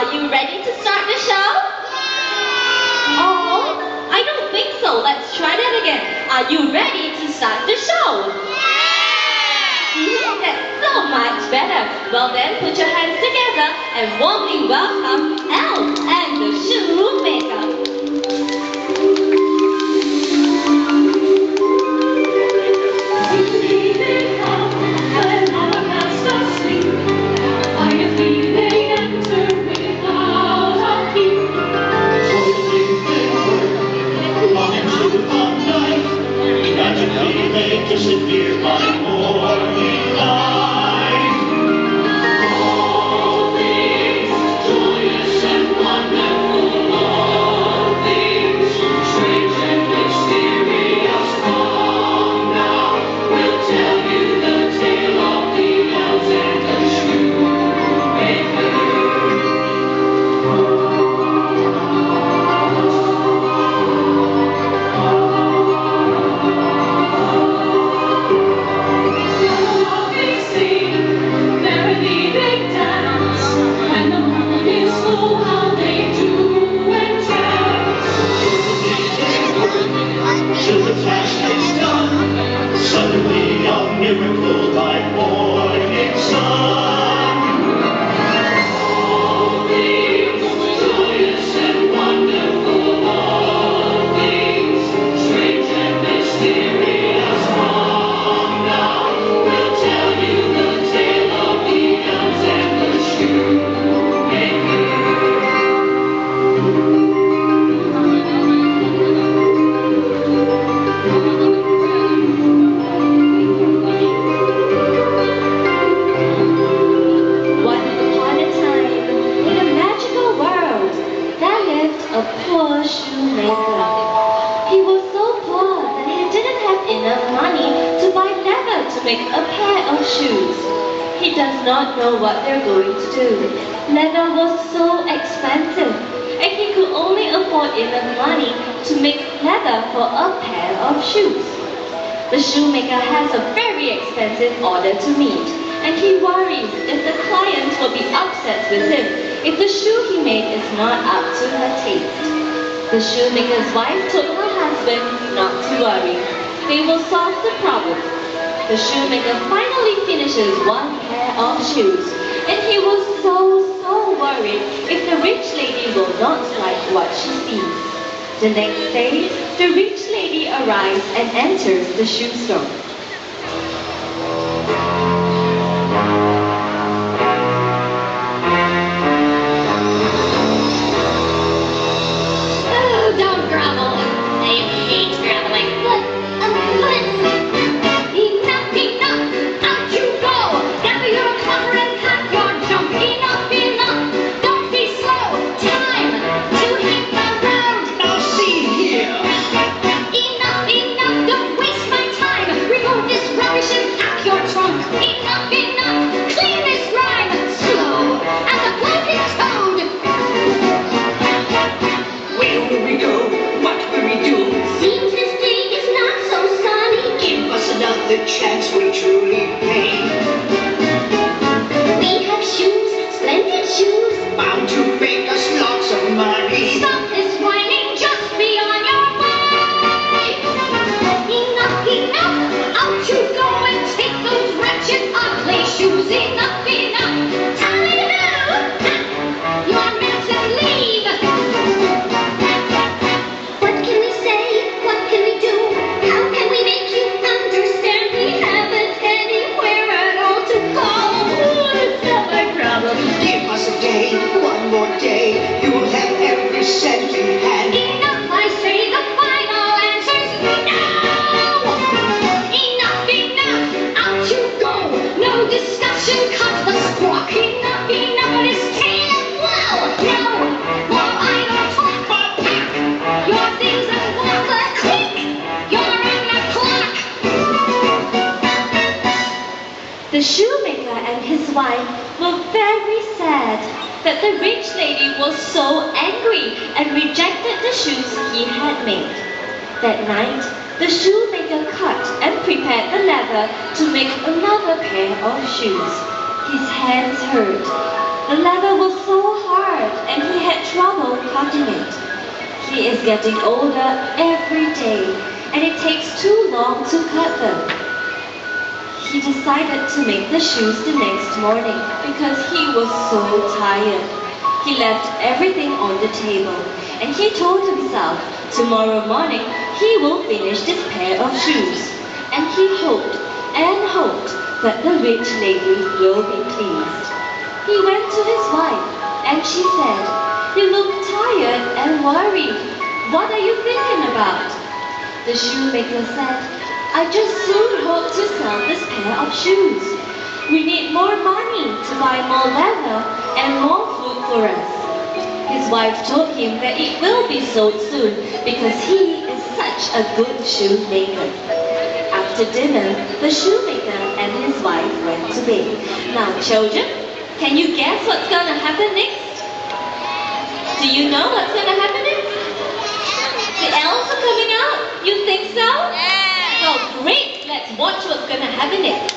Are you ready to start the show? Oh, I don't think so. Let's try that again. Are you ready to start the show? That's so much better. Well then, put your hands together and warmly welcome Elves and the Shoemaker. Disappear by morning light. All things joyous and wonderful, all things strange and mysterious. Come now, we'll tell you the tale of the elves and the shoemaker. Suddenly a miracle by morning sun. All things joyous and wonderful, all things strange and mysterious. Come now, we'll tell you the tale of the elves and the shoemaker. A poor shoemaker. He was so poor that he didn't have enough money to buy leather to make a pair of shoes. He does not know what they're going to do. Leather was so expensive, and he could only afford enough money to make leather for a pair of shoes. The shoemaker has a very expensive order to meet, and he worries if the clients will be upset with him if the shoe he made is not up to her taste. The shoemaker's wife told her husband not to worry. They will solve the problem. The shoemaker finally finishes one pair of shoes, and he was so worried if the rich lady will not like what she sees. The next day, the rich lady arrives and enters the shoe store. The chance we truly paid. We have shoes, splendid shoes, bound to make us lots of money. Stop this whining, just be on your way. Enough, enough, out you go and take those wretched, ugly shoes. Enough, enough, tally-ho, you're meant to leave. What can we say? What can we do? How can we make you understand? We haven't anywhere at all to go. It's not my problem. Give us a day, one more day. You will have every cent in hand. Enough, I say, the final answer's no. Enough, enough, out you go. No discussion, cut the squawk. Enough, enough of this tale. Wow, no, more idle talk. Pack your things and walk a click. You're on the clock. The shoemaker and his wife were very sad that the rich lady was so angry and rejected the shoes he had made. That night, the shoemaker cut and prepared the leather to make another pair of shoes. His hands hurt. The leather was so hard hard and he had trouble cutting it. He is getting older every day and it takes too long to cut them. He decided to make the shoes the next morning because he was so tired. He left everything on the table and he told himself tomorrow morning he will finish this pair of shoes. And he hoped and hoped that the rich lady will be pleased. He went to his wife and she said, "You look tired and worried. What are you thinking about?" The shoemaker said, "I just soon hope to sell this pair of shoes. We need more money to buy more leather and more food for us." His wife told him that it will be sold soon because he is such a good shoemaker. After dinner, the shoemaker and his wife went to bed. Now children, can you guess what's gonna happen next? Do you know what's gonna happen next? The elves are coming out? You think so? Yeah! Oh great! Let's watch what's gonna happen next.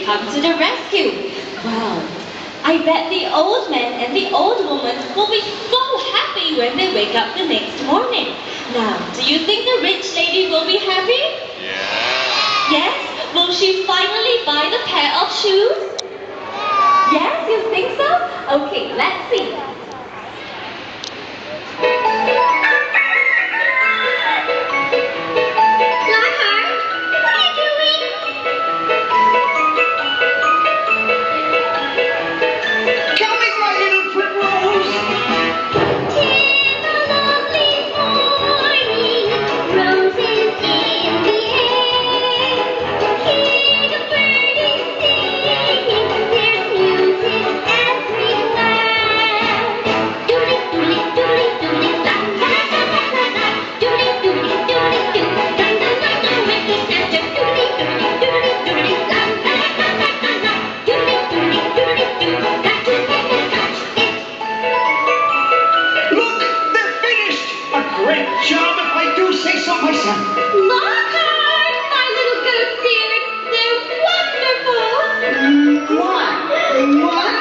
Come to the rescue. Wow, I bet the old man and the old woman will be so happy when they wake up the next morning. Now, do you think the rich lady will be happy? Yeah. Yes? Will she finally buy the pair of shoes? Yes, you think so? Okay, let's see. Roses in the air. so, my son. Lockhart, my little goat beard, they're wonderful. Mwah! Mwah!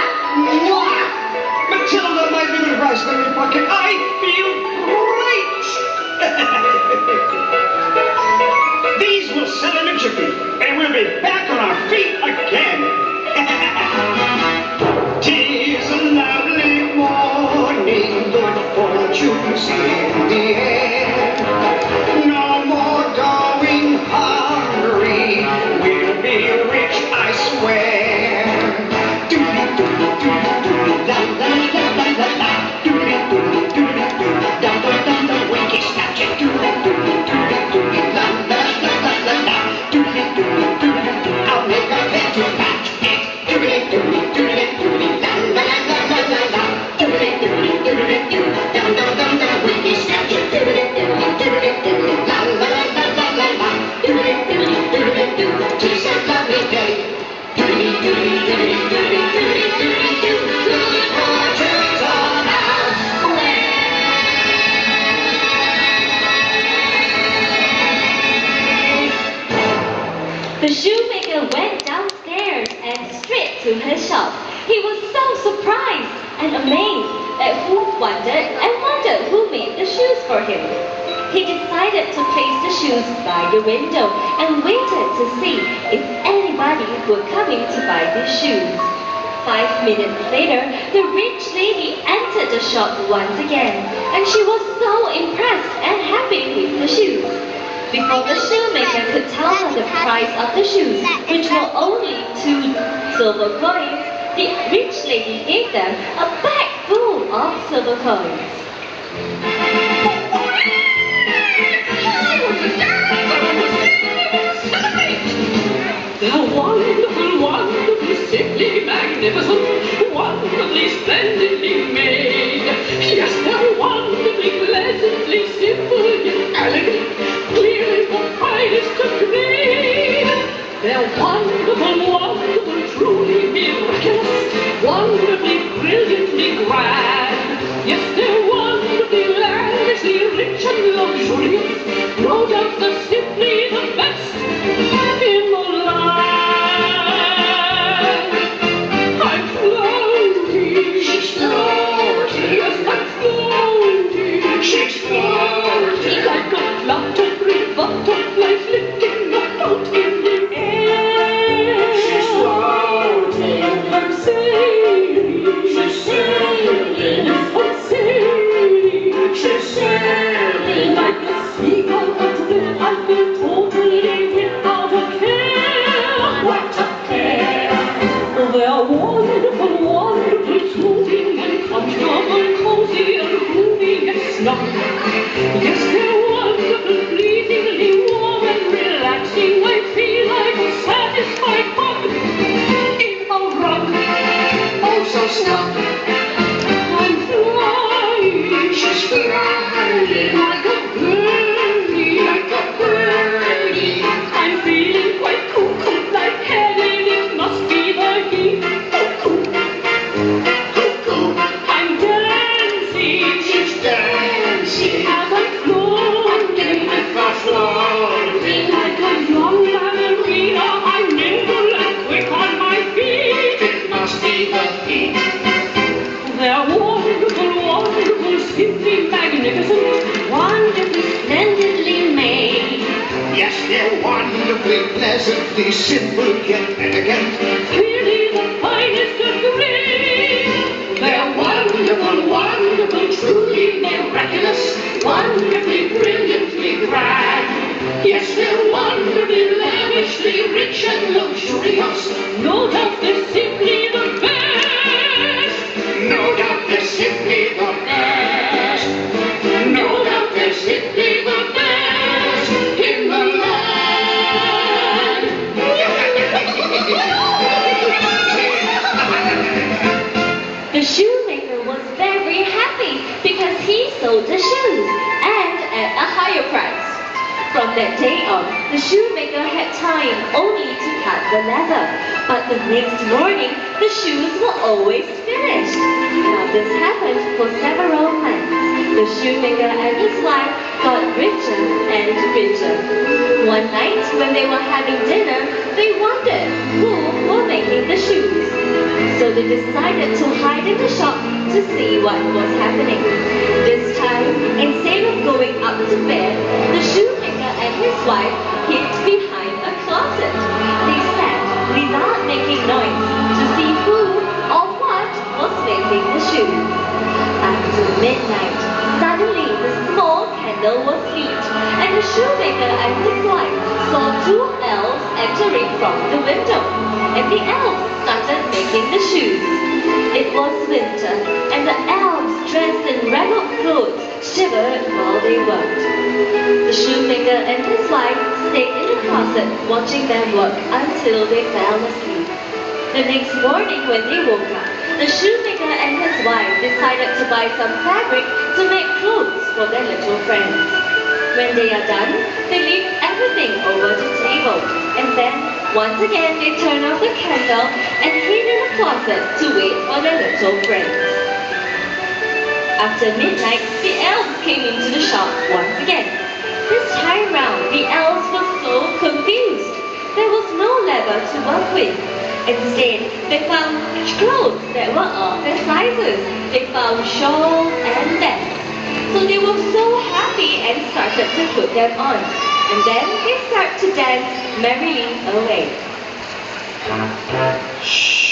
Mwah! Matilda, my little raspberry bucket, I feel great! These will settle in a jiffy, and we'll be back on our feet again. 'Tis a lovely morning, good fortune's in the air. No more going hungry, we'll be rich, I swear. Doodly doodly doodly doodly la la la la la la. Doodly doodly doodly doodly dum dum dum dum. Winky snatch it. Doodly doodly doodly doodly la la la la la la. Doodly doodly doodly doo. I'll make a pet to match it. Doodly doodly doodly doodly la la la la la la la. Doodly doodly doodly doo. Dum dum dum dum. Winky snatch it. Doodly doodly doodly doodly la la la la la la la. Doodly doodly doodly doo. 'Tis a lovely day. Doodly doodly doodly doodly doodly doodly doo. Good fortune's on our way. The shoemaker went downstairs and straight to his shop. He was so surprised and amazed that who wondered who made the shoes for him. He decided to place the shoes by the window and waited to see if anybody were coming to buy the shoes. 5 minutes later, the rich lady entered the shop once again, and she was so impressed and happy with the shoes. Before the shoemaker could tell her the price of the shoes, which were only 2 silver coins, the rich lady gave them a bag full of silver coins. They're wonderful, wonderfully, simply magnificent, wonderfully, splendidly made. Yes, they're wonderfully, pleasantly, simple, yet elegant, clearly the finest of grade. They're wonderful, wonderful, truly miraculous, wonderfully, brilliantly grand. Yes, they're wonderfully, lavishly, rich and luxurious, no doubt they're simply the best in the land. I'm floating, she's floating, yes, I'm floating, she's floating, like a fluttery butterfly flicking about in the air. She's floating, I'm sailing, she's sailing, yes, I'm sailing, she's sailing, like a seagull out there, I've been totally without a care. What a care! They're wonderful, wonderful, soothing and comfortable, cozy and roomy and snug. Yes, they're wonderful, pleasingly warm and relaxing. I feel like a satisfied bug in a rug. Oh, so snug. I'm flying, she's flying like a birdie, like a birdie. I'm feeling quite cuckoo, light-headed. It must be the heat. Cuckoo, cuckoo. I'm dancing, she's dancing as I'm floating, like a young ballerina. I'm nimble and quick on my feet. It must be the heat. They're wonderful, wonderful, simply magnificent, wonderfully, splendidly made. Yes, they're wonderfully, pleasantly, simple yet elegant. Clearly the finest of grade. They're wonderful, wonderful, truly miraculous, wonderfully, brilliantly grand. Yes, they're wonderfully, lavishly, rich and luxurious. No doubt they're simply the best. No doubt they're simply the best. No doubt they're simply the best in the land. The shoemaker was very happy because he sold the shoes and at a higher price. From that day on, the shoemaker had time only to cut the leather, but the next morning, the shoes were always finished. Now this happened for several months. The shoemaker and his wife got richer and richer. One night, when they were having dinner, they wondered who were making the shoes. So they decided to hide in the shop to see what was happening. This time, instead of going up to bed, the shoemaker and his wife hid behind a closet. They sat without making noise to see who or what was making the shoes. After midnight, suddenly the small candle was lit, and the shoemaker and his wife saw two elves entering from the window, and the elves started making the shoes. It was winter, and the elves, dressed in ragged clothes, shivered while they worked. The shoemaker and his wife stayed in the closet, watching them work until they fell asleep. The next morning when they woke up, the shoemaker and his wife decided to buy some fabric to make clothes for their little friends. When they are done, they leave everything over the table, and then once again they turn off the candle and hid in the closet to wait for their little friends. After midnight, the elves came into the shop once again. This time round, the elves were so confused. There was no leather to work with. Instead, they found clothes that were of their sizes. They found shawls and bags. So they were so happy and started to put them on. And then they started to dance merrily away. Shh.